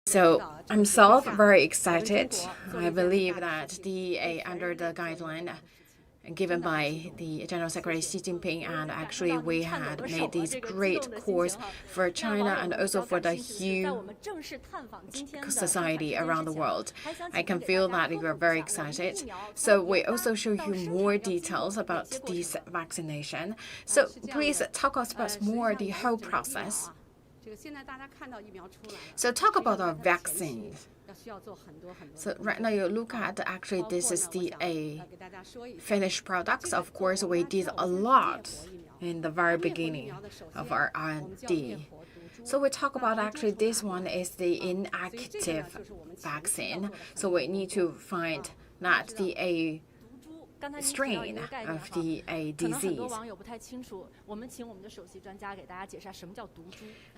So I'm very excited. I believe that under the guideline given by the General Secretary Xi Jinping, and actually we had made this great course for China and also for the huge society around the world. I can feel that you are very excited. So we also show you more details about this vaccination. So please talk us about more the whole process. So talk about our vaccines. So right now you look at actually this is the finished products. Of course, we did a lot in the very beginning of our R&D. So we talk about actually this one is the inactive vaccine. So we need to find not the strain of the disease.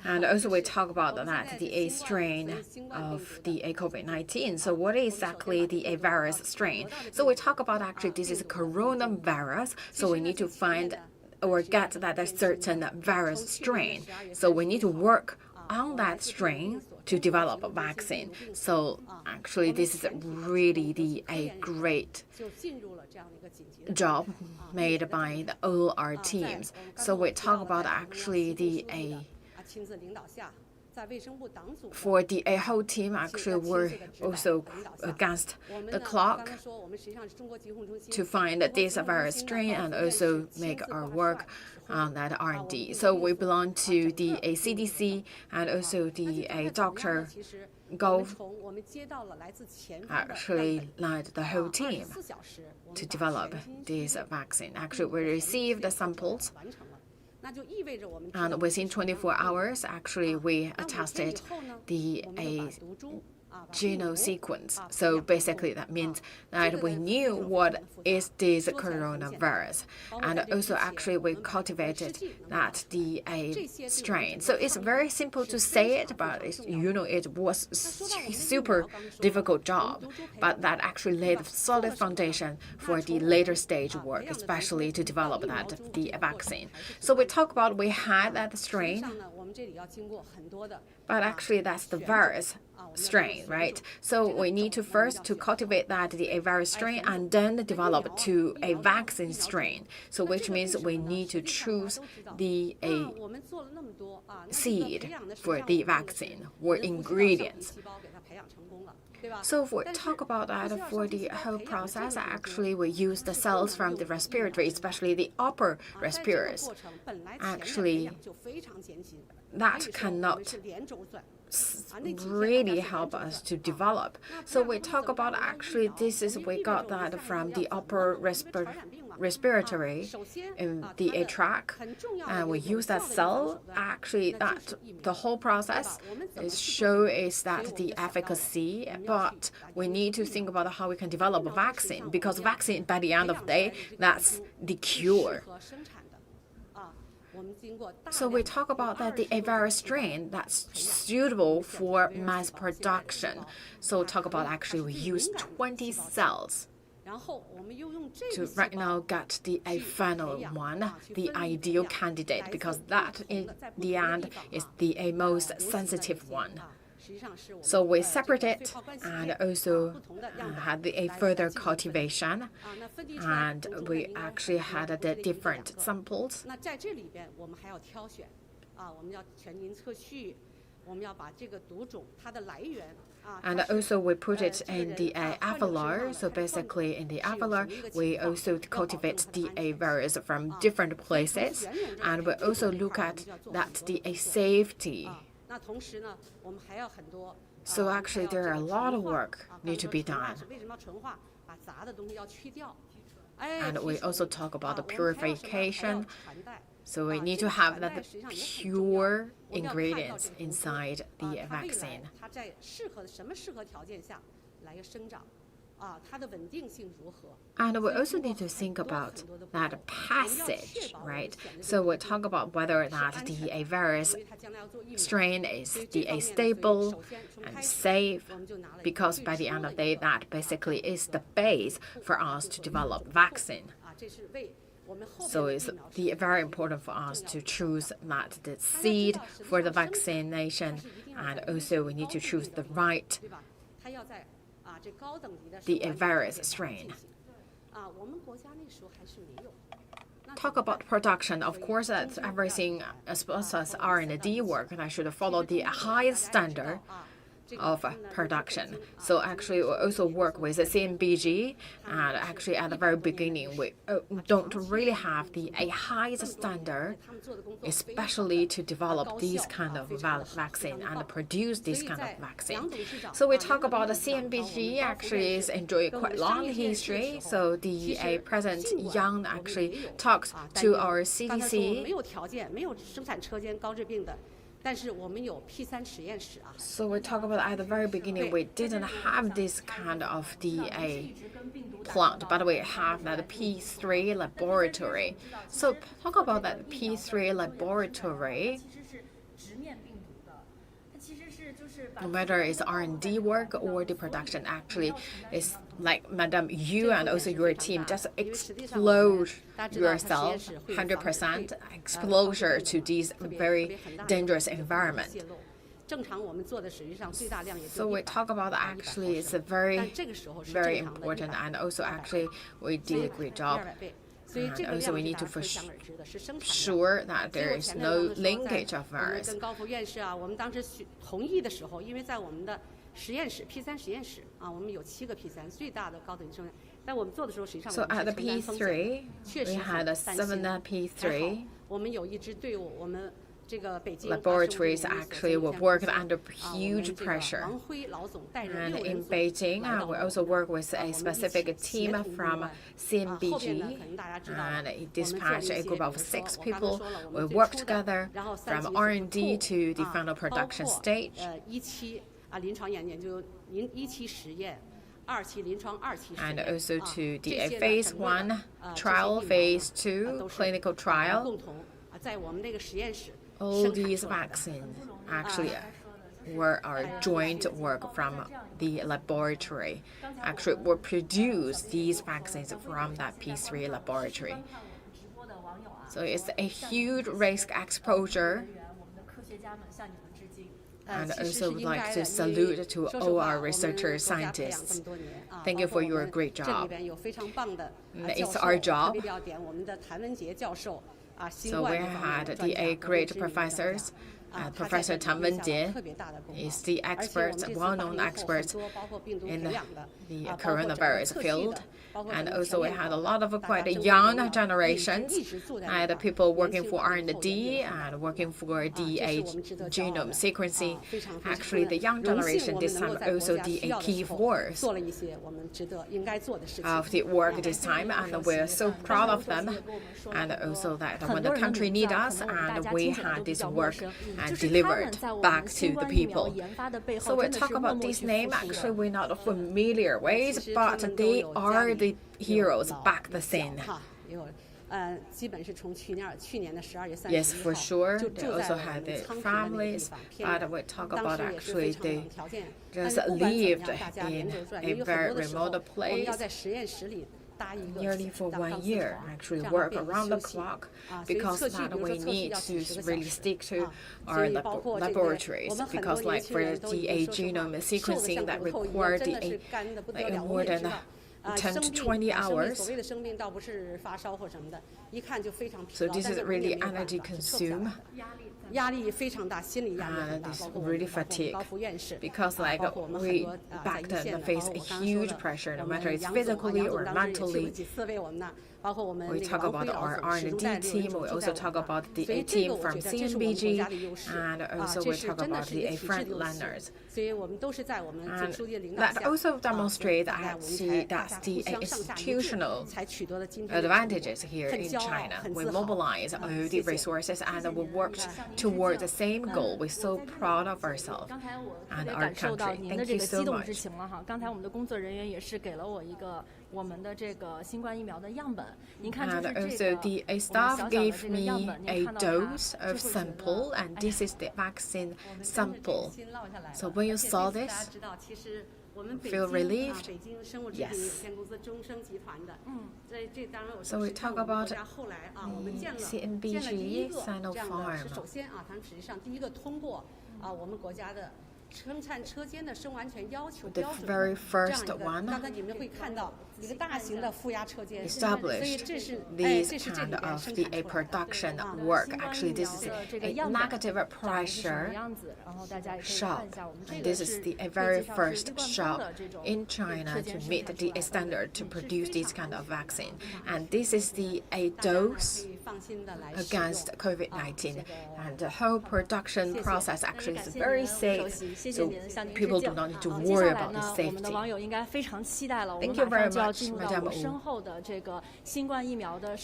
And also we talk about that the strain of the COVID-19. So what is exactly the virus strain? So we talk about actually this is coronavirus. So we need to find or get that a certain virus strain. So we need to work on that strain to develop a vaccine. So actually this is really a great job made by all our teams. So we talk about actually for the whole team actually were also against the clock to find this virus strain and also make our work on that R&D. So we belong to the CDC and also the Dr. Go actually led the whole team to develop this vaccine. Actually, we received the samples, and within 24 hours, actually, we tested the genome sequence. So basically that means that we knew what is this coronavirus, and also actually we cultivated that the strain. So it's very simple to say it, but it was super difficult job, but that actually laid a solid foundation for the later stage work, especially to develop the vaccine. So we talk about we had that strain, but actually that's the virus strain, right? So we need to first to cultivate that the virus strain and then develop to a vaccine strain. So which means we need to choose the seed for the vaccine or ingredients. So if we talk about that for the whole process, actually we use the cells from the respiratory, especially the upper respirators. Actually, that cannot really help us to develop. So we talk about actually we got that from the upper respiratory in the tract, and we use that cell. Actually, that the whole process is that the efficacy, but we need to think about how we can develop a vaccine, because vaccine by the end of the day, that's the cure. So we talk about that the virus strain that's suitable for mass production. So talk about actually we use 20 cells to right now get the final one, the ideal candidate, because that in the end is the most sensitive one. So we separate it and also had a further cultivation, and we actually had the different samples. And also we put it in the aviar. So basically in the aviar, we also cultivate the virus from different places, and we also look at that the safety. So actually there are a lot of work need to be done. And we also talk about the purification. So we need to have that pure ingredients inside the vaccine. And we also need to think about that passage, right? So we talk about whether that the virus strain is the stable and safe, because by the end of the day, that basically is the base for us to develop vaccine. So it's very important for us to choose that the seed for the vaccination, and also we need to choose the right virus strain. Talk about production. Of course, that's everything as well as R&D work, and I should follow the highest standard of production. So actually we also work with the CNBG, and actually at the very beginning we don't really have a highest standard, especially to develop these kind of vaccine and produce this kind of vaccine. So we talk about the CNBG actually is enjoy quite long history. So the President Yang actually talks to our CDC. So we talk about at the very beginning we didn't have this kind of the plant, but we have that P3 laboratory. So talk about that P3 laboratory. No matter it's R&D work or the production, actually it's like Madam, you and also your team just explode yourself 100% exposure to these very dangerous environment. So we talk about actually it's a very, very important, and also actually we did a great job. And also we need to for sure that there is no linkage of virus. So at the P3, we had a 7 P3 laboratories actually were worked under huge pressure. And in Beijing, we also work with a specific team from CNBG, and it dispatched a group of 6 people. We worked together from R&D to the final production stage. And also to the phase 1 trial, phase 2 clinical trial. All these vaccines actually were our joint work from the laboratory. Actually, we produced these vaccines from that P3 laboratory. So it's a huge risk exposure. And also would like to salute to all our researchers, scientists. Thank you for your great job. It's our job. So we had the great professors. Professor Tang Wenjie is the expert, well-known expert in the coronavirus field. And also we had a lot of quite young generations, and people working for R&D and working for the genome sequencing. Actually, the young generation this time also did a key force of the work this time, and we're so proud of them. And also that when the country needs us, and we had this work and delivered back to the people. So we talk about this name, actually we're not familiar with, but they are the heroes back the scene. Yes, for sure. They also had their families, but we talk about actually they just lived in a very remote place. Nearly for 1 year, actually work around the clock, because that we need to really stick to our laboratories, because like for the genome sequencing that required more than 10 to 20 hours. So this is really energy consume. And it's really fatigue, because like we back then face a huge pressure, no matter it's physically or mentally. We talk about our R&D team. We also talk about the team from CNBG, and also we talk about the frontliners. And that also demonstrates actually that's the institutional advantages here in China. We mobilize all the resources and we worked toward the same goal. We're so proud of ourselves and our country. Thank you so much. And also the staff gave me a dose of sample, and this is the vaccine sample. So when you saw this, feel relieved? Yes. So we talk about the CNBG Sinopharm. The very first one established these kind of the production work. Actually, this is a negative pressure shop. And this is a very first shop in China to meet the standard to produce this kind of vaccine. And this is a dose against COVID-19. And the whole production process actually is very safe. So people do not need to worry about the safety. Thank you very much, Madam Wu.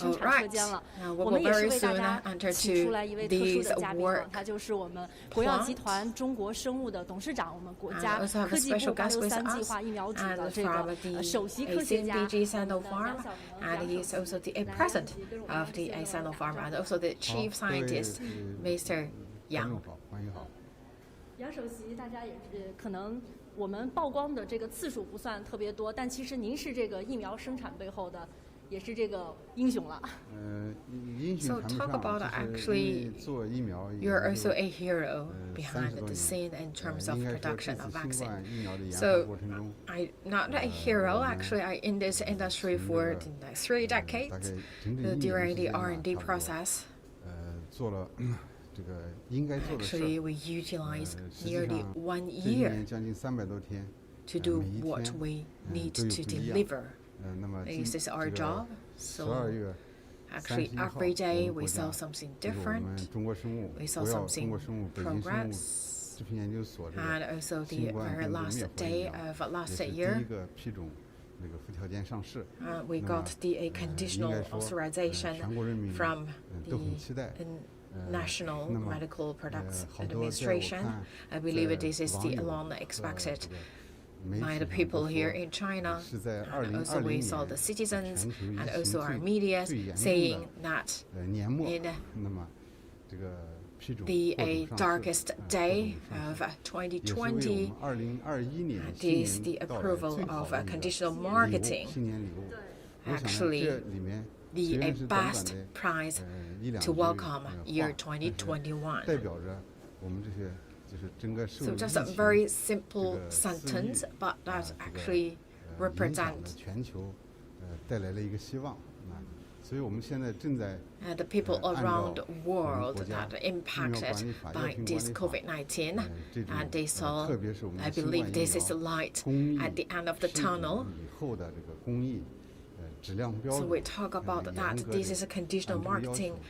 Alright, now we will very soon enter to these work plans. And also have a special guest with us, and from the CNBG Sinopharm, and he is also the president of the Sinopharm, and also the chief scientist, Mr. Yang. 杨首席，大家也可能我们曝光的这个次数不算特别多，但其实您是这个疫苗生产背后的，也是这个英雄了。So talk about actually, you're also a hero behind the scene in terms of production of vaccine. So I'm not a hero. Actually, I in this industry for 3 decades during the R&D process. Actually, we utilize nearly 1 year to do what we need to deliver. This is our job. So actually, every day we saw something different. We saw something progress. And also the very last day of last year, we got the conditional authorization from the National Medical Products Administration. I believe this is the long expected by the people here in China. And also we saw the citizens and also our media saying that in the darkest day of 2020, this the approval of conditional marketing. Actually, the best prize to welcome year 2021. So just a very simple sentence, but that actually represents the people around the world that are impacted by this COVID-19, and they saw, I believe this is a light at the end of the tunnel. So we talk about that this is a conditional marketing,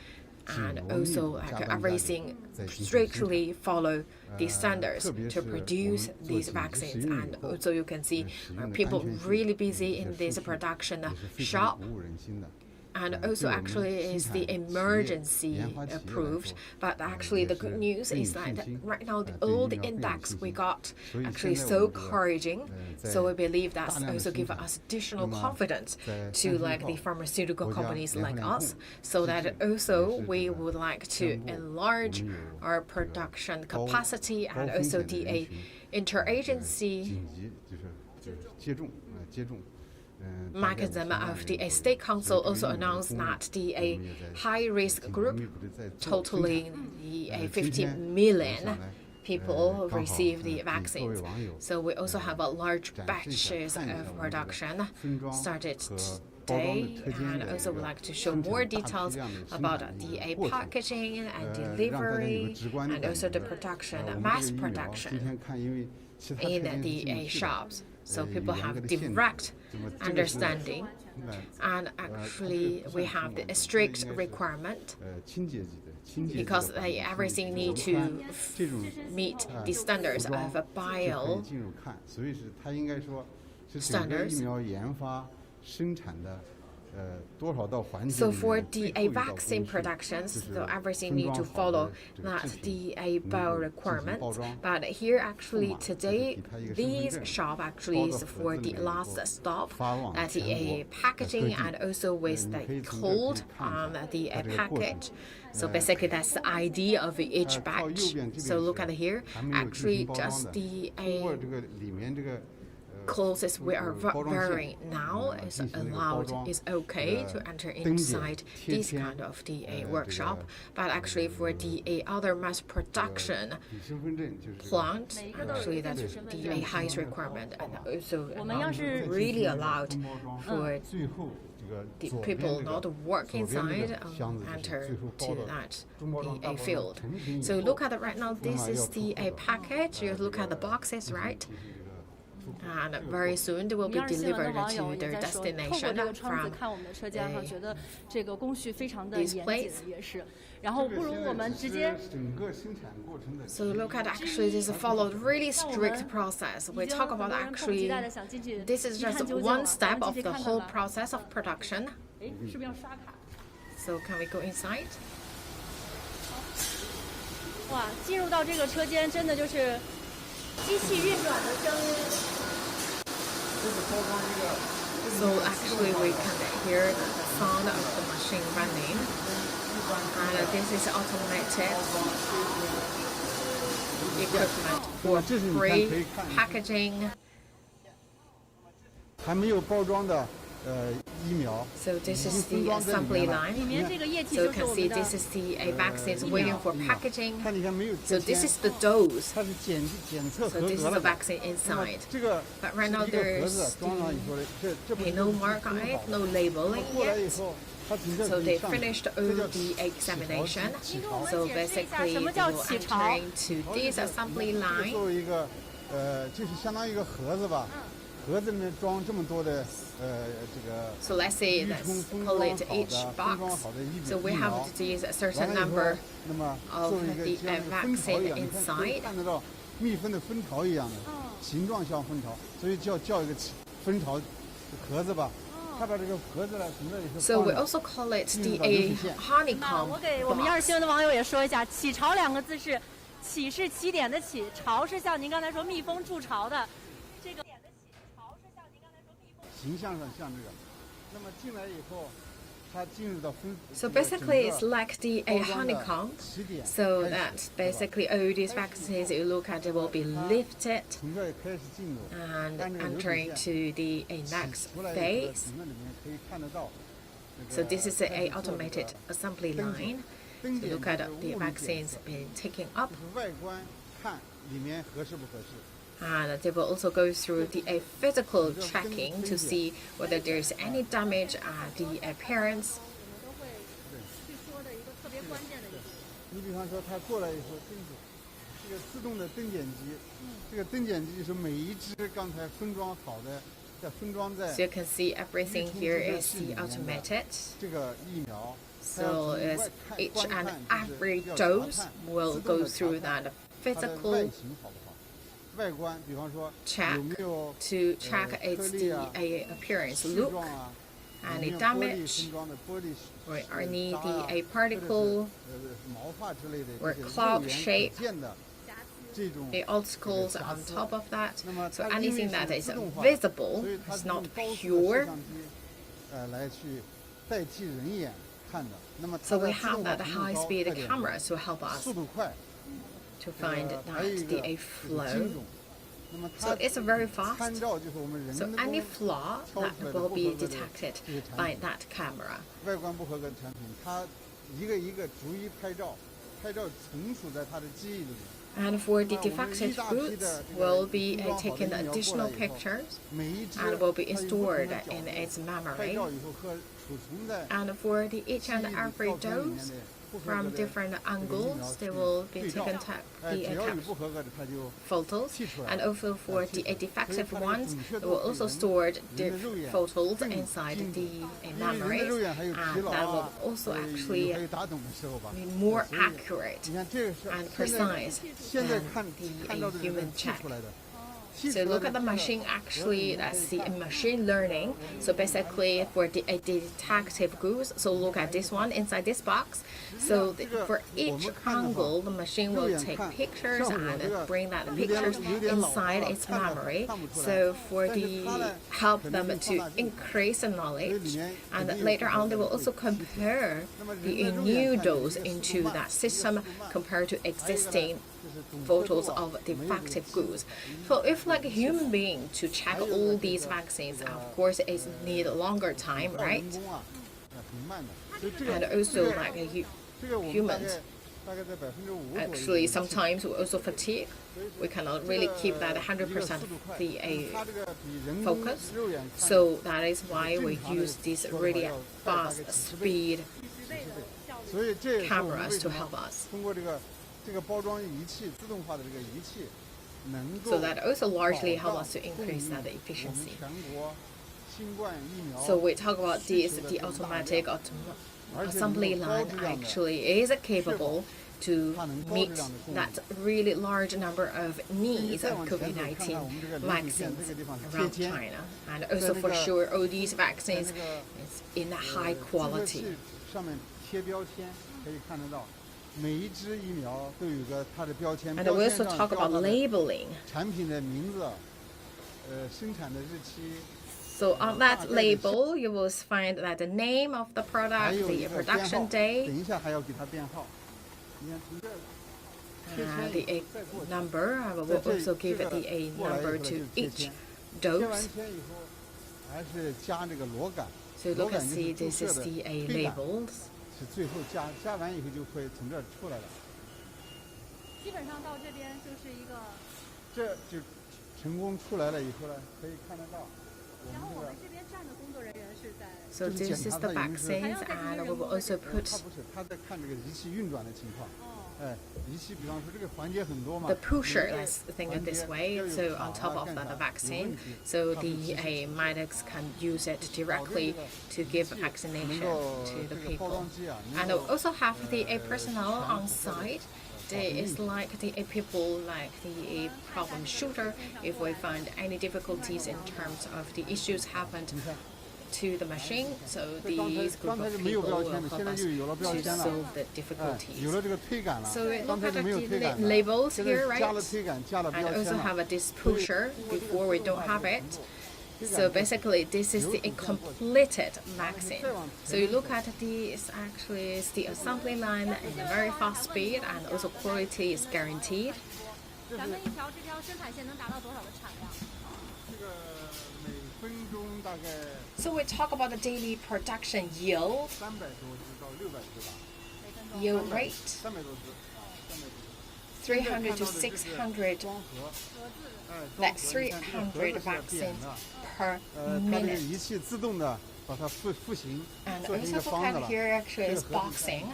and also like everything strictly follow the standards to produce these vaccines. And also you can see people really busy in this production shop. And also actually is the emergency approved, but actually the good news is that right now all the index we got actually so encouraging. So we believe that's also give us additional confidence to like the pharmaceutical companies like us, so that also we would like to enlarge our production capacity and also the interagency mechanism of the State Council also announced that the high-risk group, totaling the 50 million people receive the vaccines. So we also have a large batches of production started today, and also would like to show more details about the packaging and delivery, and also the production, mass production in the shops. So people have direct understanding, and actually we have the strict requirement because everything need to meet the standards of bio standards. So for the vaccine productions, so everything need to follow that the bio requirements. But here actually today, these shop actually is for the last stop at the packaging and also with the code on the package. So basically that's the ID of each batch. So look at here, actually just the clothes we are wearing now is allowed, is okay to enter inside this kind of the workshop, but actually for the other mass production plant, actually that's the highest requirement, and also not really allowed for the people not work inside enter to that the field. So look at it right now. This is the package. You look at the boxes, right? And very soon they will be delivered to their destination from these places. So look at actually this followed really strict process. We talk about actually this is just one step of the whole process of production. So can we go inside? 哇，进入到这个车间，真的就是机器运转的声音。So actually we can hear the sound of the machine running, and this is automated equipment for pre-packaging. 还没有包装的疫苗。 So this is the assembly line. So you can see this is the vaccines waiting for packaging. So this is the dose. 它是检测 So 合 this is 格 the 了的。 vaccine inside. 这个 But right now 一个盒 there's 子装上以后，这不是 no mark on it, no labeling 过来以 yet. 后，它凭着 So 可 they 以上 finished 这 all 叫 the examination. 起槽 So basically they will enter into this assembly 这个 line. 作为一个就是相当于一个盒子吧，盒子里面装这么多的这个 So let's say 预 let's 充封 call 装 it 好 each 的封装 box. 好的疫 So we 苗 have these a 完 certain 了以后 number 那么 of 做一个 the 像那个蜂巢一样，你 vaccine 看可以 inside. 看得到蜜蜂的蜂巢一样的，形状像蜂巢，所以叫一个蜂巢盒子吧。它把这个盒子呢从这里头 So 放 we 着 also call it 进入 the 到流水线。那 honeycomb 我给我们央视 box. 新闻的网友也说一下，起巢两个字是起是起点的起，巢是像您刚才说蜜蜂筑巢的这个点的起，巢是像您刚才说蜜蜂。形象上像这个。那么进来以后，它进入到蜂。 So basically it's like the honeycomb. 起点 So 开始 that basically all these vaccines you look at it will be lifted 从这儿开始进入， and 按这个流 entering 水线 to the next 出来以后， phase. 从那里面可以看得到。 So this is a automated assembly line. 灯 So 点 look at 的 the 物理检 vaccines 测 being taken up, 就是外观看里面合适不合适。 and they will also go through the physical checking to see whether there's any damage at the appearance. 我们都会去说的一个特别关键的一点。你比方说，它过来以后，灯子，这个自动的灯检机，这个灯检机就是每一只刚才封装好的，再封装在 So you can see everything here is the automated. 这个疫苗。 So is each and every dose will go through that 它的外 physical 形好不好？外观，比方说 check 有没有 to check its 颗粒啊 the appearance 絮 look, 状啊，有 any 没有玻璃 damage 封装的玻璃 or any 渣啊 the 或者是 particle 毛发之类的 or 这些 cloud 肉眼 shape 可见的这种 the obstacles on top of that. 那么 So 它因为 anything that 是 is 自动化， visible 所以它 is 是 not 用高速的摄 pure. 像机来去代替人眼看的。那么 So 它 we 的自 have 动化 that 程度 high 高， speed 快点 cameras to help us 速度快， to find 还有一 that 个 the 就是精 flow. 准。那么 So 它 it's very fast. 参照就是我们人 So 工 any flaw 超 that 出来的 will 不 be 合格的 detected 这些产 by 品， that camera. 外观不合格的产品，它一个一个逐一拍照，拍照存储在它的记忆里面。 And for the defective goods, will be taken additional pictures 每一只 and will be 它有不同 stored 的角 in 度 its 拍 memory. 照以后和储存在 And for the each 记 and 忆里 every 照片里面 dose, 的不合格 from 的 different 这个疫苗 angles, 去 they will be 对照 taken 只要有 the 不合格的，它就 photos. 剔出来 And also for the 所以 defective 它的 ones, 准确 they 度 will 比 also 人 store 人 the 的肉眼 photos 更 inside 精准 the 因为人的 memories. 肉眼还有疲 And 劳 that will 啊， also 有 actually 可以打盹的时候吧。 be more 所以 accurate 你看这个是 and 现在 precise 现在 than 看 the 到的这个 human 剔 check. 出来的。 So look at the machine actually, that's the machine learning. So basically for the detective goods, so look at this one inside this box. So for each angle, the machine will take pictures and bring that pictures inside its memory. So for the help them to increase the knowledge, and later on they will also compare the new dose into that system compared to existing photos of defective goods. So if like a human being to check all these vaccines, of course it need a longer time, right? And also like humans, actually sometimes we also fatigue. We cannot really keep that 100% the focus. So that is why we use these really fast speed cameras to help us. So that also largely help us to increase that efficiency. So we talk about this, the automatic assembly line actually is capable to meet that really large number of needs of COVID-19 vaccines around China. And also for sure all these vaccines is in a high quality. And we also talk about labeling. So on that label, you will find that the name of the product, the production date, the number. I will also give it the number to each dose. So look and see, this is the labels. 是最后加完以后就会从这儿出来了。基本上到这边就是一个。这就成功出来了以后呢，可以看得到。然后我们这边站的工作人员是在。So this is the vaccines, and we will also put. 他不是，他在看这个仪器运转的情况。哎，仪器比方说这个环节很多嘛。The pusher, let's think of this way. So on top of the vaccine, so the medics can use it directly to give vaccination to the people. And we also have the personnel on site. It's like the people, like the problem shooter. If we find any difficulties in terms of the issues happened to the machine, so these group of people will help us to solve the difficulties. So look at the labels here, right? And also have this pusher before we don't have it. So basically, this is the completed vaccine. So you look at this, actually, it's the assembly line in a very fast speed, and also quality is guaranteed. 咱们一条这条生产线能达到多少的产量？ So we talk about the daily production yield. Yield rate. 300 to 600. That's 300 vaccines per minute. And also look at here actually is boxing.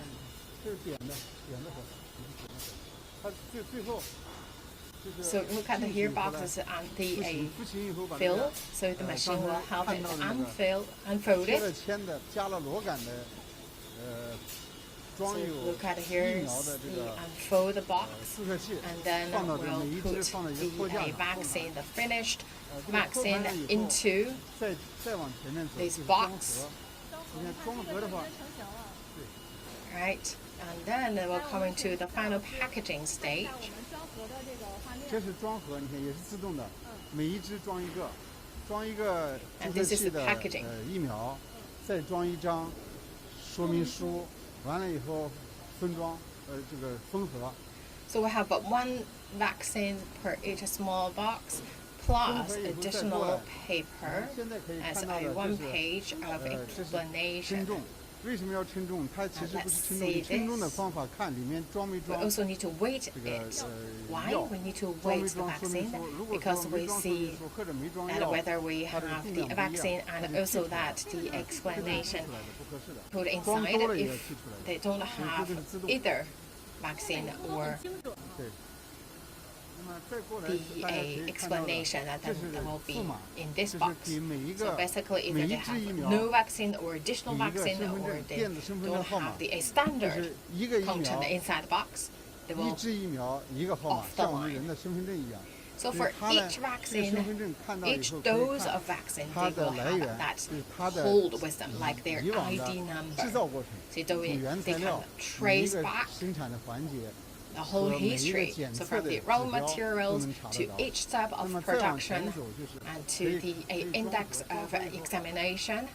So look at the here boxes and the fill. So the machine will help it unfold it. So look at here is the unfold the box, and then we'll put the vaccine, the finished vaccine, into this box. Right, and then we're coming to the final packaging stage. 这是装盒，你看也是自动的，每一支装一个，装一个注射器的疫苗，再装一张说明书，完了以后分装，这个封盒。So we have but one vaccine per each small box, plus additional paper as a one page of explanation. 为什么要称重？它其实不是称重，称重的方法看里面装没装。We also need to weight it. Why? We need to weight the vaccine because we see that whether we have the vaccine and also that the explanation put inside if they don't have either vaccine or the explanation that will be in this box. So basically, if they have no vaccine or additional vaccine, or they don't have the standard content inside the box, they will off the line. So for each vaccine, each dose of vaccine, they will have that hold with them, like their ID number. So they can trace back the whole history, so from the raw materials to each step of production and to the index of examination.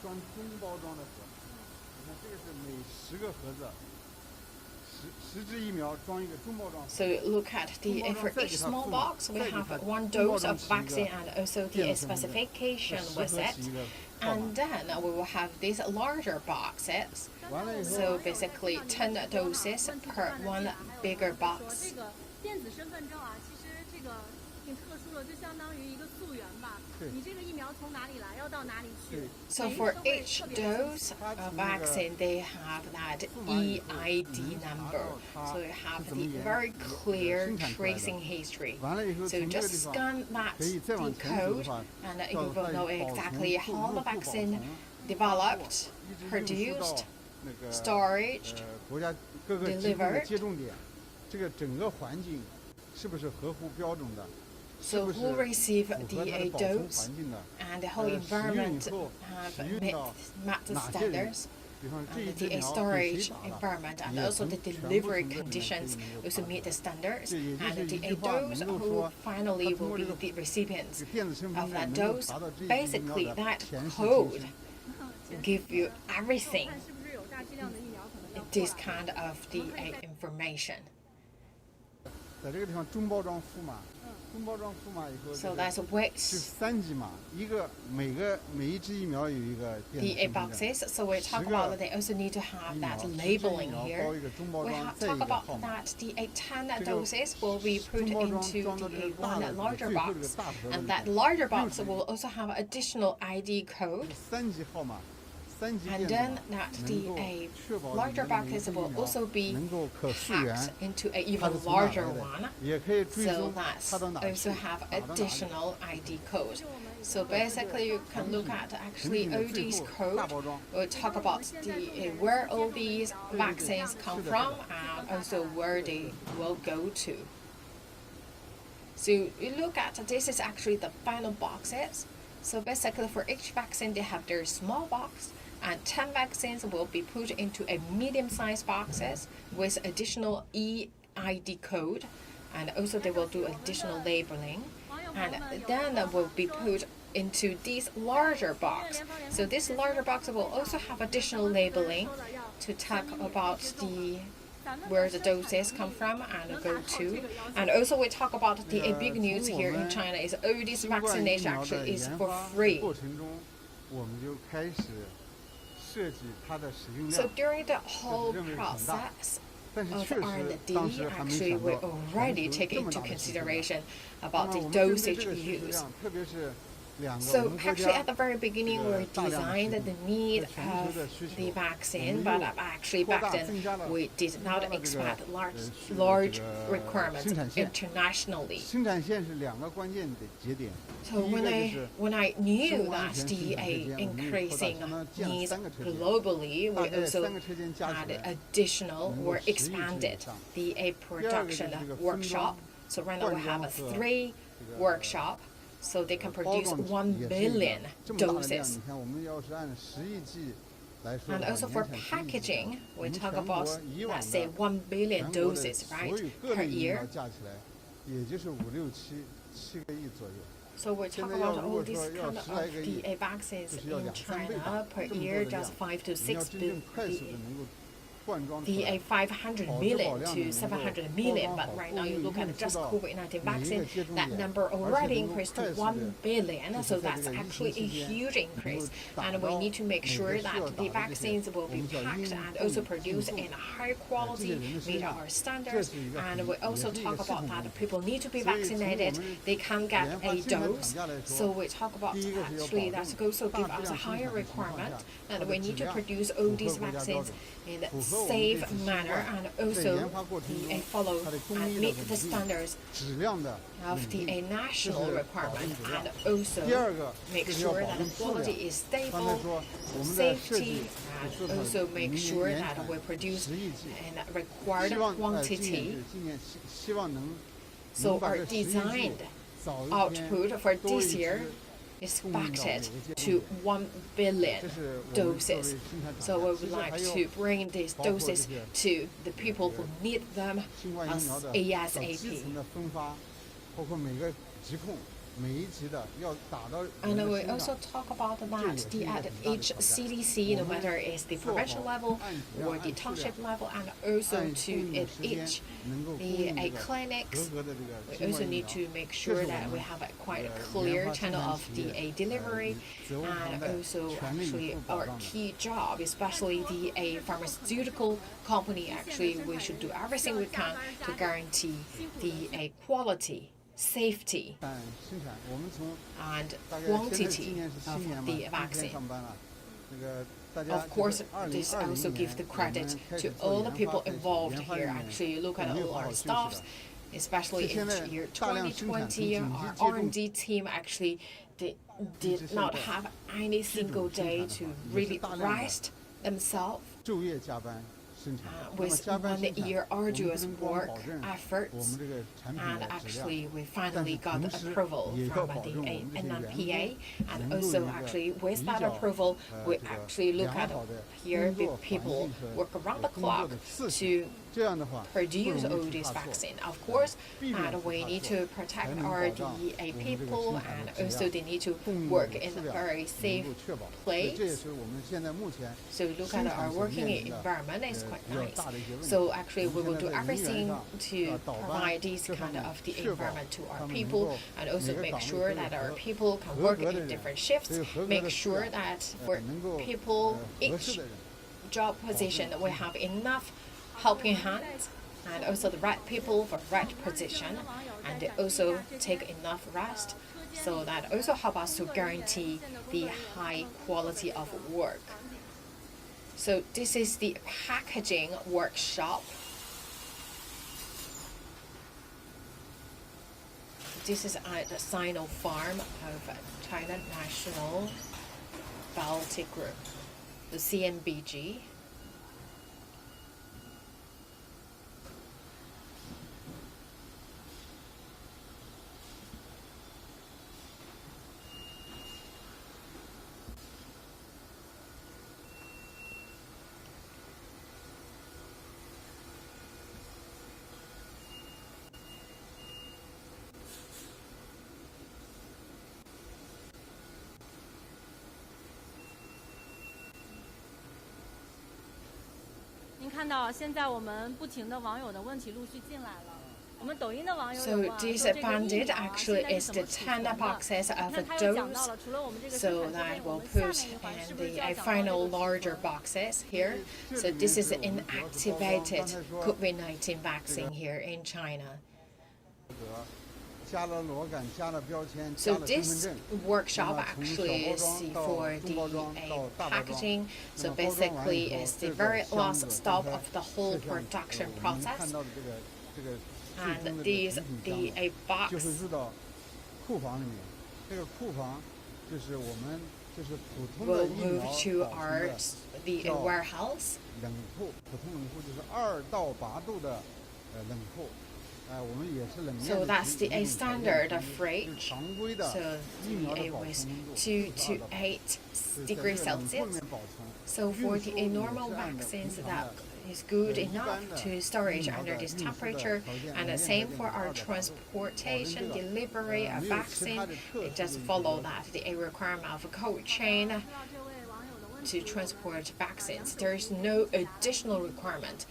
So look at for each small box, we have 1 dose of vaccine and also the specification with it. And then we will have these larger boxes. So basically 10 doses per 1 bigger box. 挺特殊的，就相当于一个溯源吧。你这个疫苗从哪里来，要到哪里去。So for each dose of vaccine, they have that EID number. So you have the very clear tracing history. So just scan that the code, and you will know exactly how the vaccine developed, produced, storage, delivered. So who receive the dose and the whole environment have met the standards, and the storage environment and also the delivery conditions also meet the standards, and the dose who finally will be the recipients of that dose. Basically, that code give you everything. This kind of the information. So that's weight. The boxes. So we talk about that they also need to have that labeling here. We talk about that the 10 doses will be put into the 1 larger box, and that larger box will also have additional ID code. And then that the larger boxes will also be packed into an even larger one, so that also have additional ID code. So basically, you can look at actually OD's code. We'll talk about where all these vaccines come from and also where they will go to. So you look at this is actually the final boxes. So basically, for each vaccine, they have their small box. And 10 vaccines will be put into a medium-sized boxes with additional EID code, and also they will do additional labeling, and then will be put into this larger box. So this larger box will also have additional labeling to talk about where the doses come from and go to. And also we talk about the big news here in China is all this vaccination actually is for free. So during the whole process of R&D, actually we already take into consideration about the dosage used. So actually at the very beginning we designed the need of the vaccine, but actually back then we did not expect large requirements internationally. So when I knew that the increasing needs globally, we also had additional or expanded the production workshop. So right now we have 3 workshops. So they can produce 1 billion doses. And also for packaging, we talk about, let's say, 1 billion doses, right, per year. So we talk about all these kind of the vaccines in China per year, just 5 to 6 billion. The 500 million to 700 million, but right now you look at just COVID-19 vaccine, that number already increased to 1 billion, so that's actually a huge increase. And we need to make sure that the vaccines will be packed and also produced in high quality, meet our standards. And we also talk about that people need to be vaccinated, they can get a dose. So we talk about actually that also give us a higher requirement, and we need to produce all these vaccines in a safe manner and also follow and meet the standards of the national requirement, and also make sure that the quality is stable, safety, and also make sure that we produce in required quantity. So our designed output for this year is expected to 1 billion doses. So we would like to bring these doses to the people who need them as ASAP. And we also talk about that at each CDC, no matter is the provincial level or the township level, and also to at each the clinics, we also need to make sure that we have a quite a clear channel of the delivery, and also actually our key job, especially the pharmaceutical company. Actually, we should do everything we can to guarantee the quality, safety, and quantity of the vaccine. Of course, this also gives the credit to all the people involved here. Actually, look at all our staffs, especially in year 2020, our R&D team actually did not have any single day to really rest themselves. With 1 year arduous work efforts, and actually we finally got approval from the NMPA, and also actually with that approval we actually look at here the people work around the clock to produce all this vaccine. Of course, and we need to protect our DEA people, and also they need to work in a very safe place. So look at our working environment, it's quite nice. So actually we will do everything to provide this kind of the environment to our people, and also make sure that our people can work in different shifts, make sure that for people each job position we have enough helping hands, and also the right people for the right position, and they also take enough rest, so that also help us to guarantee the high quality of work. So this is the packaging workshop. This is at the Sinopharm of China National Biotech Group, the CNBG.看到现在我们不停的网友的问题陆续进来了。So this bandit actually is the 10 boxes of a dose, so that will put in the final larger boxes here. So this is an inactivated COVID-19 vaccine here in China. So this workshop actually is for the packaging. So basically it's the very last stop of the whole production process. And these a box. We'll move to our the warehouse. So that's the standard fridge. So the was 2 to 8 degrees Celsius. So for the normal vaccines, that is good enough to storage under this temperature, and the same for our transportation, delivery of vaccine. It just follow that the requirement of a cold chain to transport vaccines. There is no additional requirement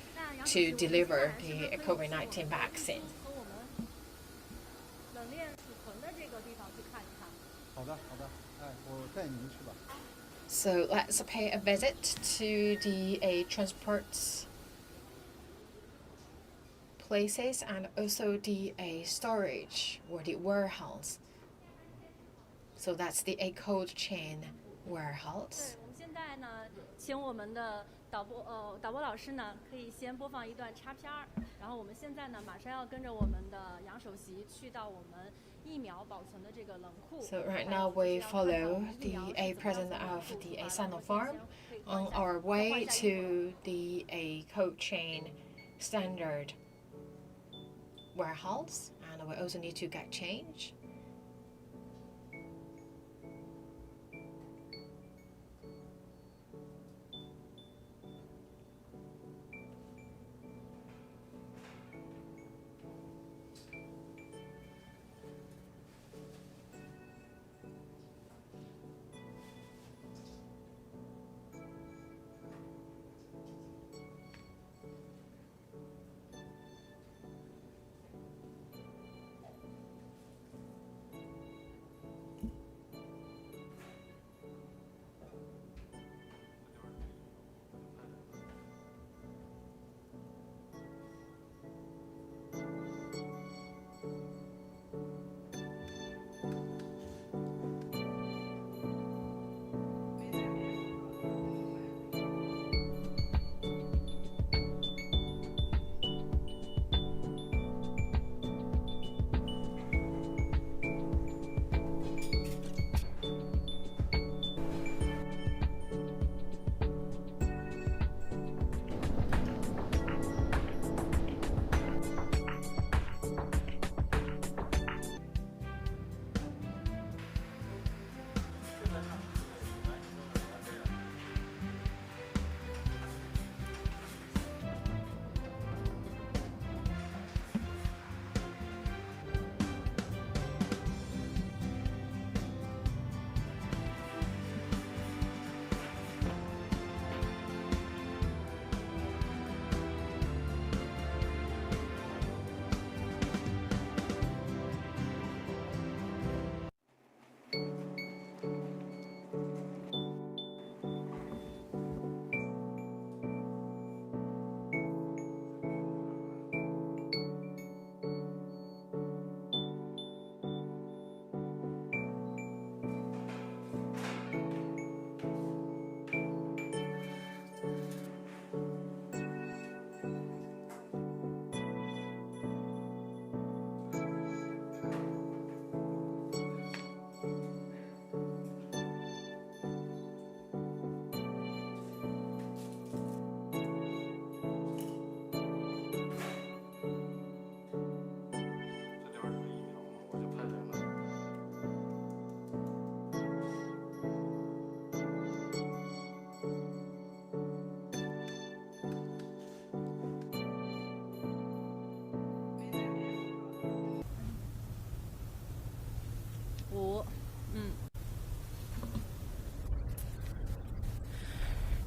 to deliver the COVID-19 vaccine. So let's pay a visit to the transport places and also the storage or the warehouse. So that's the cold chain warehouse. 请我们的导播老师呢，可以先播放一段插片儿，然后我们现在呢，马上要跟着我们的杨首席去到我们疫苗保存的这个冷库。So right now we follow the president of the Sinopharm on our way to the cold chain standard warehouse, and we also need to get change.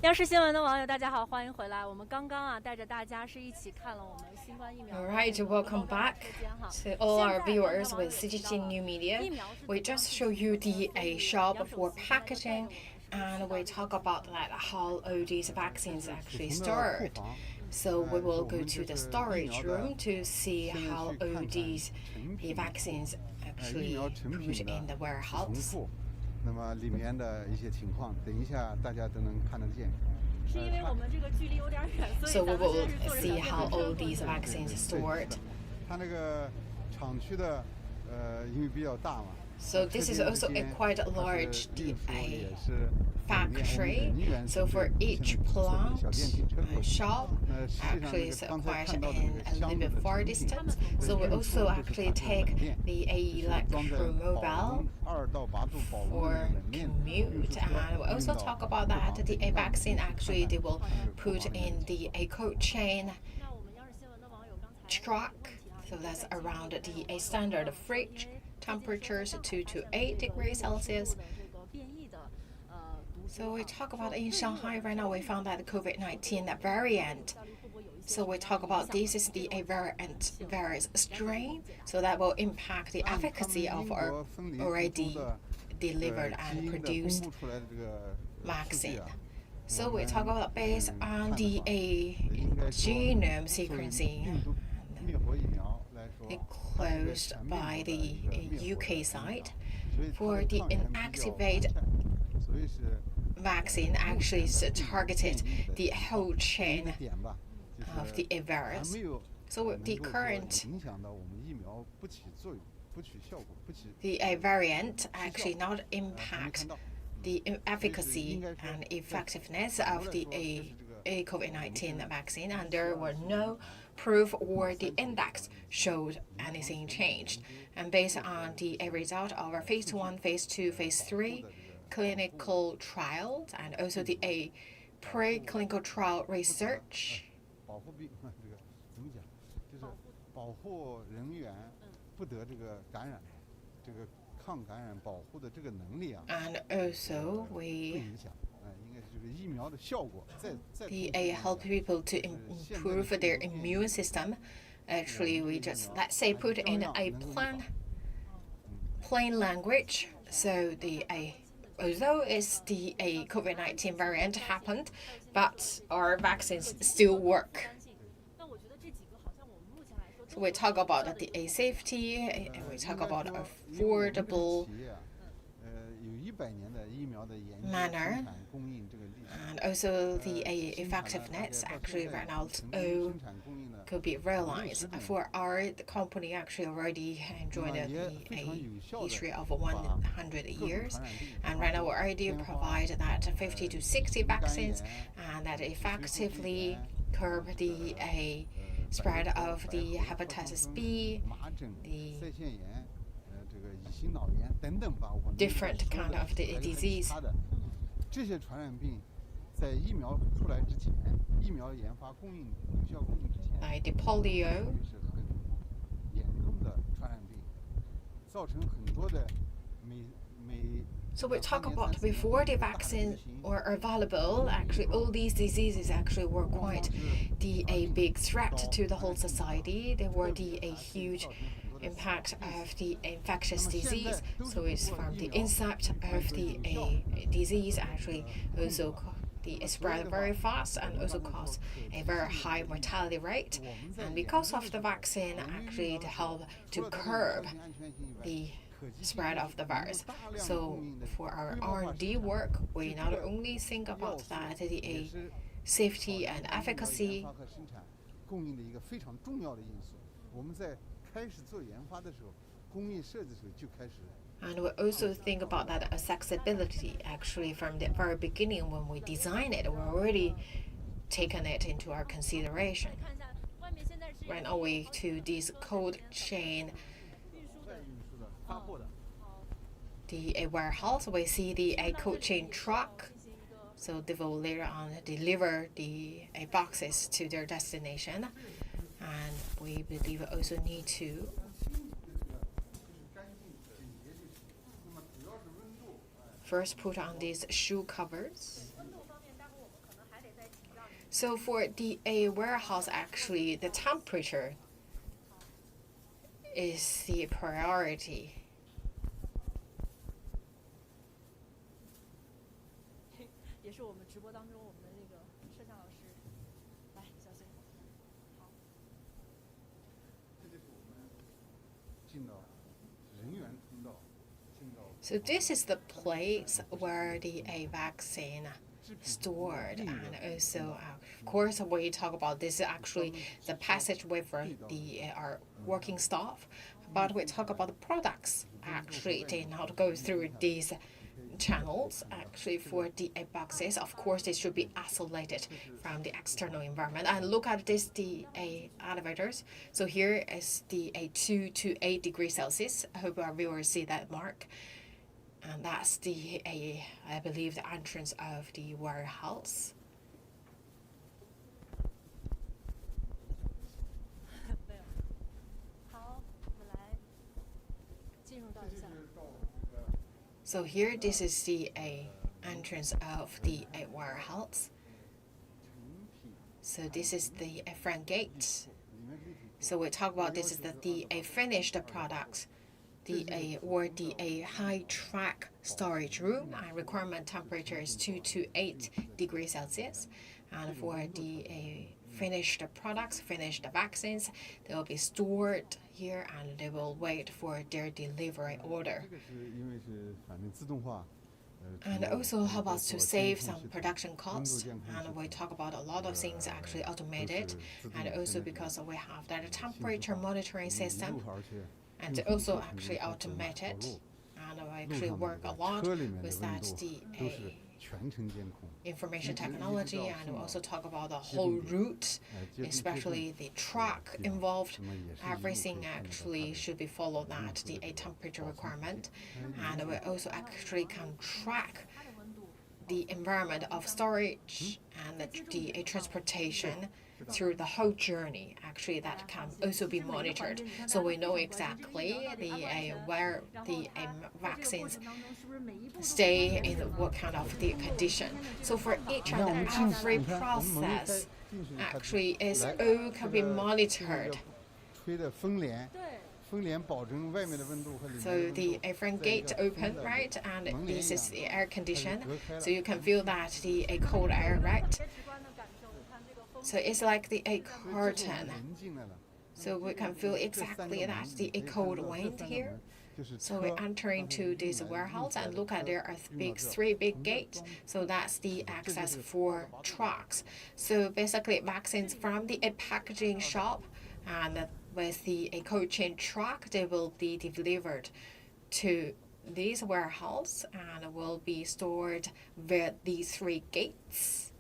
央视新闻的网友，大家好，欢迎回来。我们刚刚带着大家是一起看了我们新冠疫苗。All right, welcome back to all our viewers with CGTN New Media. We just show you the shop for packaging, and we talk about that how all these vaccines actually stored. So we will go to the storage room to see how all these vaccines actually put in the warehouse. 那么里面的一些情况，等一下大家都能看得见。是因为我们这个距离有点远，所以 So we will see how all these vaccines stored. 它那个厂区的，因为比较大嘛。So this is also a quite large factory. So for each plant shop, actually is quite in a little bit far distance. So we also actually take the electromobile for commute, and we also talk about that the vaccine actually they will put in the cold chain truck. So that's around the standard fridge temperatures 2 to 8 degrees Celsius. So we talk about in Shanghai right now we found that COVID-19 variant. So we talk about this is the variant virus strain, so that will impact the efficacy of our already delivered and produced vaccine. So we talk about based on the genome sequencing. Closed by the UK side for the inactivated vaccine actually targeted the whole chain of the virus. So the current the variant actually not impact the efficacy and effectiveness of the COVID-19 vaccine, and there were no proof or the index showed anything changed. And based on the result of our phase 1, phase 2, phase 3 clinical trials, and also the preclinical trial research. And also we help people to improve their immune system. Actually, we just, let's say, put in a plain language. So although it's the COVID-19 variant happened, but our vaccines still work. So we talk about the safety, and we talk about affordable manner, and also the effectiveness actually right now could be realized. For our company actually already enjoyed a history of 100 years, and right now we already provide that 50 to 60 vaccines, and that effectively curb the spread of the hepatitis B, the different kind of the disease. Like the polio. So we talk about before the vaccines were available, actually all these diseases actually were quite a big threat to the whole society. They were a huge impact of the infectious disease. So it's from the incept of the disease actually also it spread very fast and also caused a very high mortality rate. And because of the vaccine actually it helped to curb the spread of the virus. So for our R&D work, we not only think about that the safety and efficacy, and we also think about that accessibility. Actually, from the very beginning when we design it, we already taken it into our consideration. Right now we to this cold chain the warehouse, we see the cold chain truck. So they will later on deliver the boxes to their destination. And we believe we also need to first put on these shoe covers. So for the warehouse, actually, the temperature is the priority. 也是我们直播当中我们的那个摄像老师，来，小心。好。这就是我们进到人员通道，进到。So this is the place where the vaccine stored, and also of course when we talk about this is actually the passageway for the our working staff, but we talk about the products actually they not go through these channels actually for the boxes. Of course they should be isolated from the external environment. And look at this the elevators. So here is the 2 to 8 degrees Celsius. I hope our viewers see that mark. And that's the I believe the entrance of the warehouse. 没有。好，我们来进入到一下。So here this is the entrance of the warehouse. So this is the front gate. So we talk about this is the finished products. Or the high track storage room, and requirement temperature is 2 to 8 degrees Celsius. And for the finished products, finished vaccines, they will be stored here and they will wait for their delivery order. And also help us to save some production costs. And we talk about a lot of things actually automated, and also because we have that temperature monitoring system. And also actually automated, and I actually work a lot with that the information technology, and we also talk about the whole route, especially the truck involved. Everything actually should be followed that the temperature requirement, and we also actually can track the environment of storage and the transportation through the whole journey. Actually, that can also be monitored, so we know exactly where the vaccines stay in what kind of the condition. So for each and every process, actually, is all can be monitored. So the front gate open, right, and this is the air condition, so you can feel that the cold air, right? So it's like the curtain. So we can feel exactly that the cold wind here. So we enter into this warehouse and look at there are three big gates. So that's the access for trucks. So basically vaccines from the packaging shop, and with the cold chain truck, they will be delivered to this warehouse and will be stored via these 3 gates,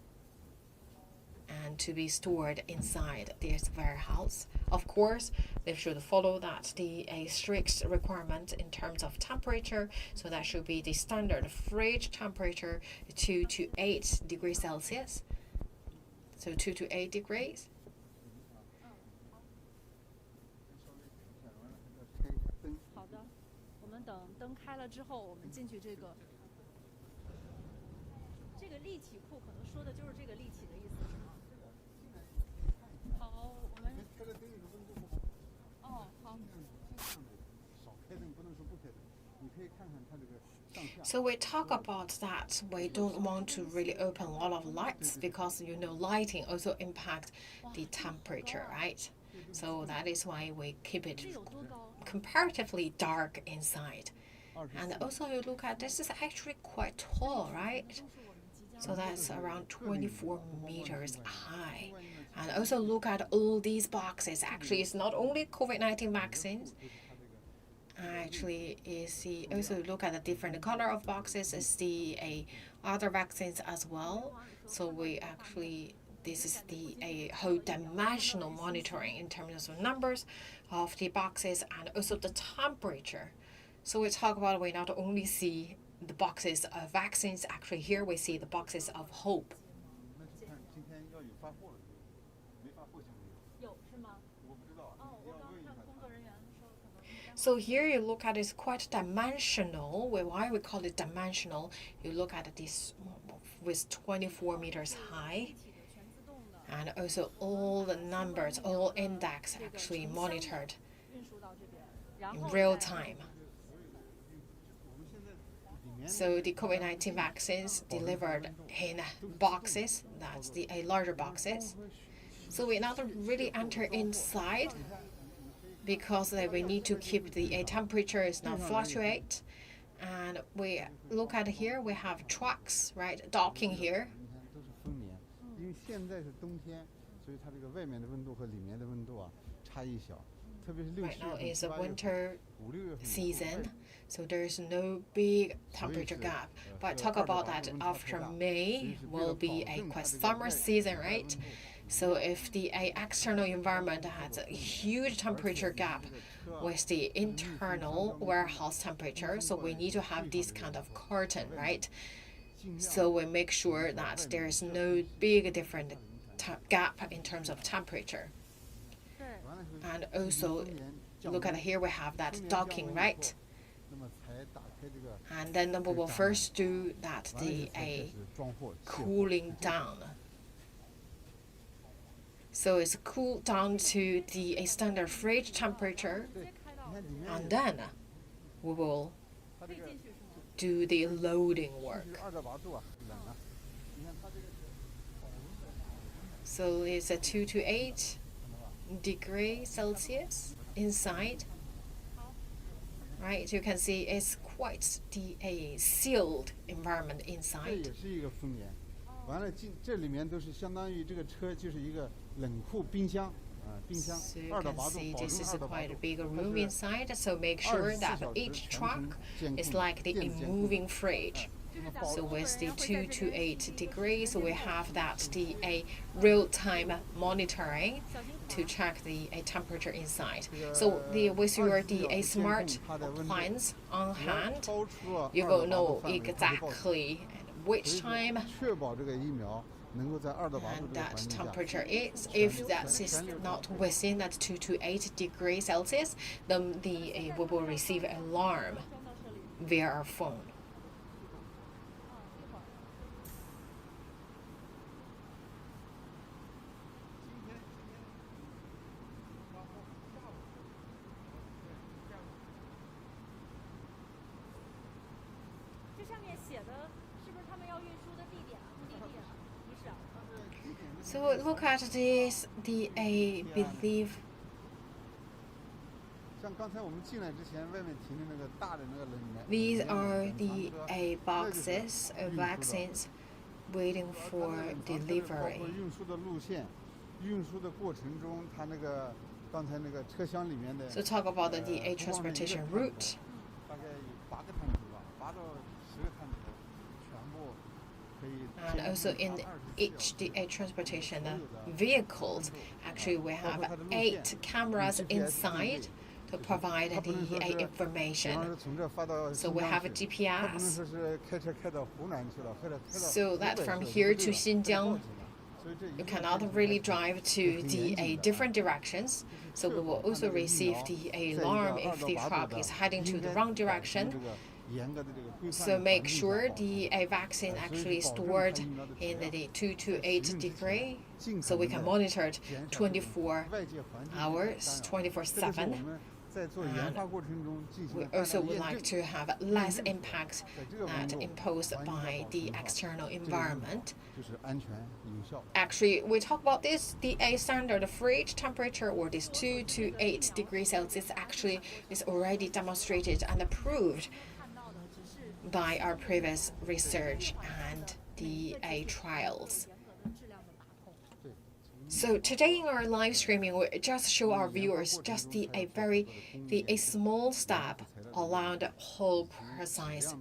and to be stored inside this warehouse. Of course, they should follow that a strict requirement in terms of temperature. So that should be the standard fridge temperature, 2 to 8 degrees Celsius. So 2 to 8 degrees. 好的，我们等灯开了之后，我们进去这个立体库，可能说的就是这个立体的意思，是吗？好，我们。哦，好。少开灯不能说不开灯，你可以看看它这个。So we talk about that we don't want to really open a lot of lights because lighting also impact the temperature, right? So that is why we keep it comparatively dark inside. And also you look at this is actually quite tall, right? So that's around 24 meters high. And also look at all these boxes. Actually, it's not only COVID-19 vaccines. Actually, also look at the different color of boxes. Is the other vaccines as well. So we actually this is the whole dimensional monitoring in terms of numbers of the boxes and also the temperature. So we talk about we not only see the boxes of vaccines. Actually, here we see the boxes of hope. So here you look at it's quite dimensional. Why we call it dimensional? You look at this with 24 meters high. and also all the numbers, all index actually monitored in real time. So the COVID-19 vaccines delivered in boxes, that's the larger boxes. So we not really enter inside because we need to keep the temperature is not fluctuate. And we look at here, we have trucks, right, docking here. Right now is a winter season, so there's no big temperature gap. But talk about that after May will be a quite summer season, right? So if the external environment has a huge temperature gap with the internal warehouse temperature, so we need to have this kind of curtain, right? So we make sure that there's no big different gap in terms of temperature. And also, look at here, we have that docking, right? And then we will first do that, the cooling down. So it's cooled down to the standard fridge temperature, and then we will do the loading work. So it's a 2 to 8 degrees Celsius inside. Right, you can see it's quite a sealed environment inside. 完了，这里面都是相当于这个车就是一个冷库冰箱。 So you can see this is quite a big room inside, so make sure that each truck is like a moving fridge. So with the 2 to 8 degrees, we have that a real-time monitoring to check the temperature inside. So with your smart appliance on hand, you will know exactly which time and that temperature is. If that is not within that 2 to 8 degrees Celsius, then we will receive an alarm via our phone. So look at this, I believe. These are the boxes of vaccines waiting for delivery. So talk about the transportation route. And also in each transportation vehicles, actually we have 8 cameras inside to provide the information. So we have a GPS. So that from here to Xinjiang, you cannot really drive to the different directions. So we will also receive the alarm if the truck is heading to the wrong direction. So make sure the vaccine actually stored in the 2 to 8 degree, so we can monitor it 24 hours, 24/7. And we also would like to have less impact that imposed by the external environment. Actually, we talk about this, the standard fridge temperature, or this 2 to 8 degrees Celsius, actually is already demonstrated and approved by our previous research and the trials. So today in our live streaming, we just show our viewers just a small step along the whole process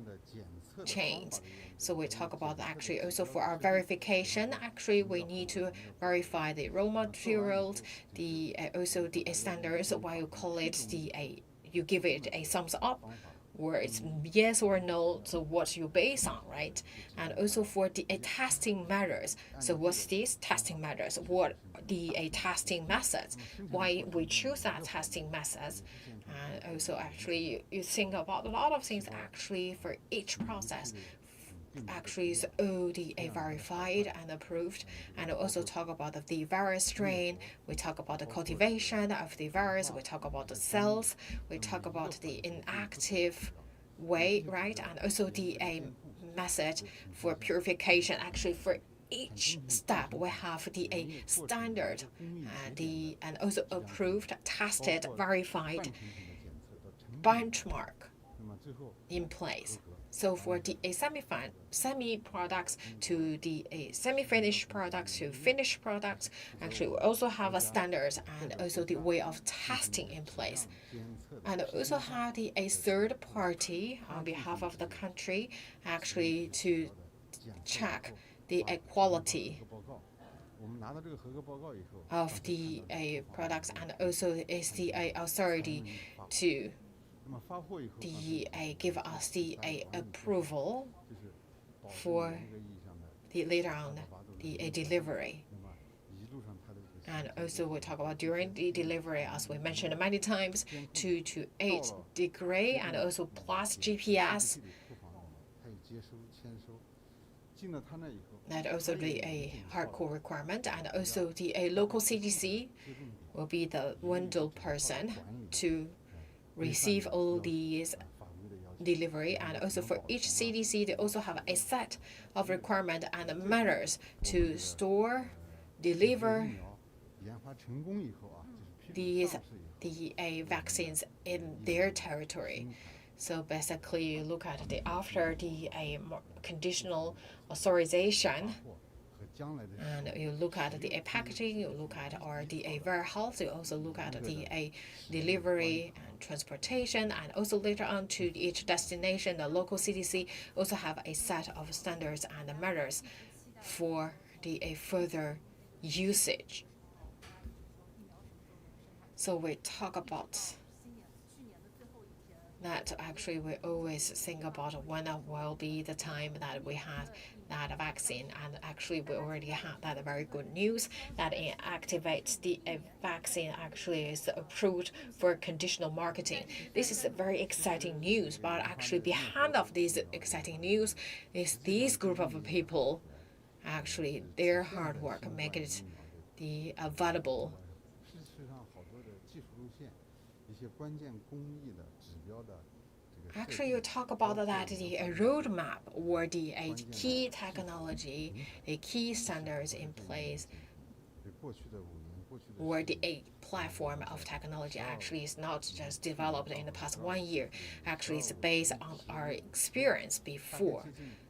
chains. So we talk about actually also for our verification. Actually, we need to verify the raw materials, also the standards. Why you call it you give it a thumbs up, or it's yes or no, so what you base on, right? And also for the testing measures. So what's these testing measures? What the testing methods? Why we choose that testing methods? And also actually you think about a lot of things actually for each process. actually is ODA verified and approved, and also talk about the virus strain. We talk about the cultivation of the virus. We talk about the cells. We talk about the inactive way, right? And also the method for purification. Actually, for each step, we have the standard, and also approved, tested, verified benchmark in place. So for the semi products to the semi-finished products to finished products, actually we also have a standards and also the way of testing in place. And also have a third party on behalf of the country actually to check the quality of the products, and also is the authority to give us the approval for the later on the delivery. And also we talk about during the delivery, as we mentioned many times, 2 to 8 degree, and also plus GPS. That also the hardcore requirement, and also the local CDC will be the window person to receive all these delivery, and also for each CDC they also have a set of requirement and measures to store, deliver the vaccines in their territory. So basically, you look at after the conditional authorization, and you look at the packaging, you look at the warehouse, you also look at the delivery and transportation, and also later on to each destination, the local CDC also have a set of standards and measures for the further usage. So we talk about that. Actually, we always think about when will be the time that we have that vaccine, and actually we already have that very good news that it activates the vaccine actually is approved for conditional marketing. This is a very exciting news, but actually behind of this exciting news is this group of people, actually their hard work make it the available. Actually, you talk about that the roadmap or the key technology, the key standards in place, or the platform of technology actually is not just developed in the past 1 year. Actually, it's based on our experience before.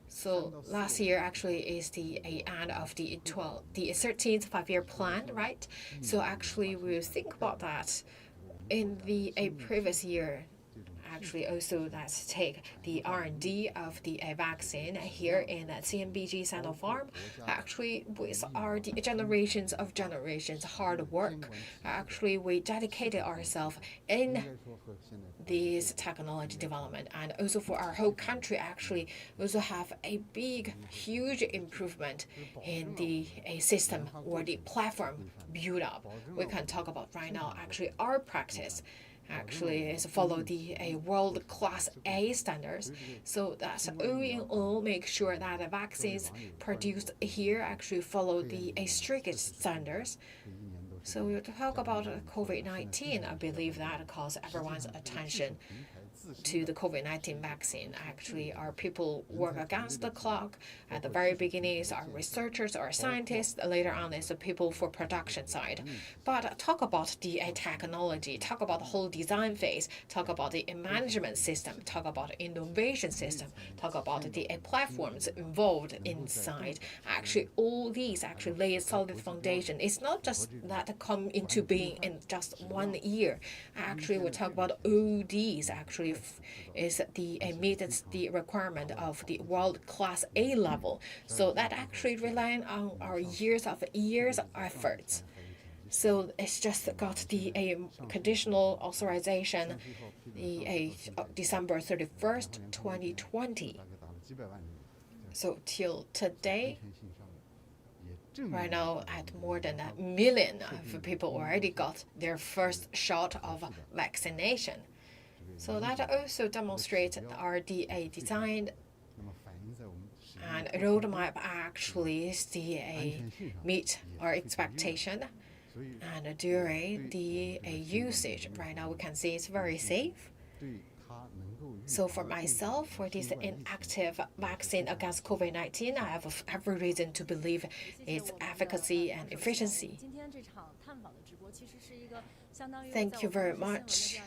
So last year actually is the end of the 13th five-year plan, right? So actually we think about that in the previous year. Actually, also let's take the R&D of the vaccine here in CNBG Sinopharm. Actually, with our generations hard work, actually we dedicated ourselves in this technology development, and also for our whole country. Actually, also have a huge improvement in the system or the platform build up. We can talk about right now. Actually, our practice actually is follow the world-class A standards. So that's all in all make sure that the vaccines produced here actually follow the strict standards. So we talk about COVID-19. I believe that calls everyone's attention to the COVID-19 vaccine. Actually, our people work against the clock. At the very beginning is our researchers, our scientists. Later on is the people for production side. But talk about the technology, talk about the whole design phase, talk about the management system, talk about the innovation system, talk about the platforms involved inside. Actually, all these actually lay a solid foundation. It's not just that come into being in just 1 year. Actually, we talk about all these actually is meets the requirement of the world-class A level. So that actually relying on our years of efforts. So it's just got the conditional authorization the December 31st, 2020. So till today, right now, at more than 1 million of people already got their first shot of vaccination. So that also demonstrates our DA design And roadmap actually meet our expectation. And during the usage, right now we can see it's very safe. So for myself, for this inactive vaccine against COVID-19, I have every reason to believe its efficacy and efficiency. Thank you very much,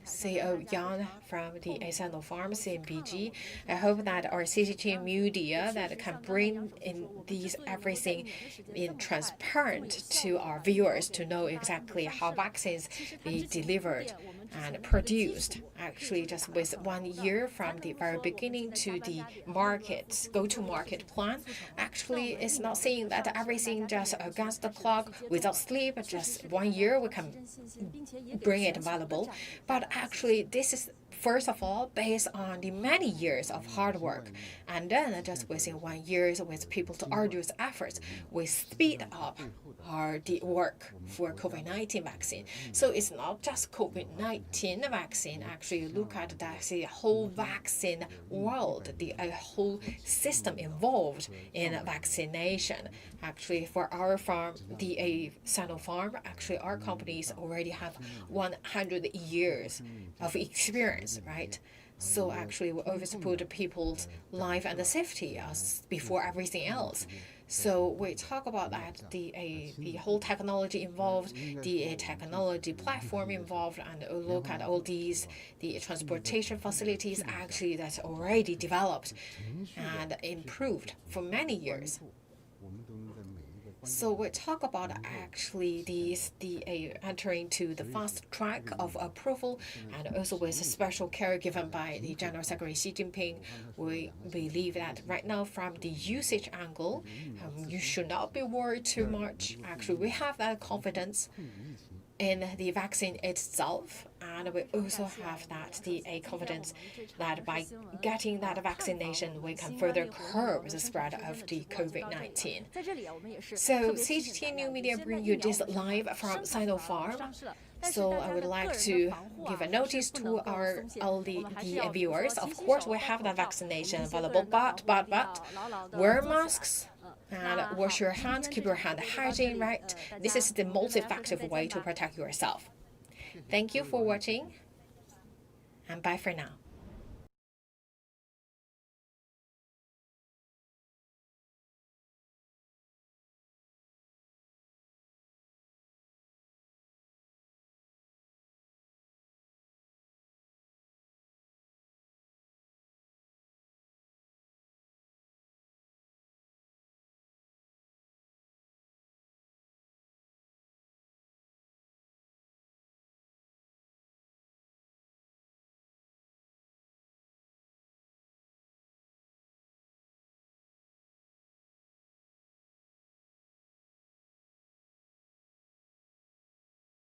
CEO Yang from the Sinopharm CMPG. I hope that our CGTN media that can bring in these everything in transparent to our viewers to know exactly how vaccines be delivered and produced. Actually, just with 1 year from the very beginning to the go-to-market plan, actually, it's not saying that everything just against the clock without sleep. Just 1 year we can bring it available, but actually this is first of all based on the many years of hard work, and then just within 1 year with people's arduous efforts, we speed up the work for COVID-19 vaccine. So it's not just COVID-19 vaccine. Actually, look at the whole vaccine world, the whole system involved in vaccination. Actually, for our farm, the Sinopharm, actually our companies already have 100 years of experience, right? So actually, we always put people's life and the safety before everything else. So we talk about that, the whole technology involved, the technology platform involved, and look at all the transportation facilities actually that's already developed and improved for many years. So we talk about actually the entering to the fast track of approval, and also with special care given by the General Secretary Xi Jinping. We believe that right now from the usage angle, you should not be worried too much. Actually, we have that confidence in the vaccine itself, and we also have the confidence that by getting that vaccination, we can further curb the spread of the COVID-19. So CGTN New Media bring you this live from Sinopharm. So I would like to give a notice to all the viewers. Of course, we have that vaccination available, but wear masks and wash your hands, keep your hand hygiene, right? This is the most effective way to protect yourself. Thank you for watching, and bye for now.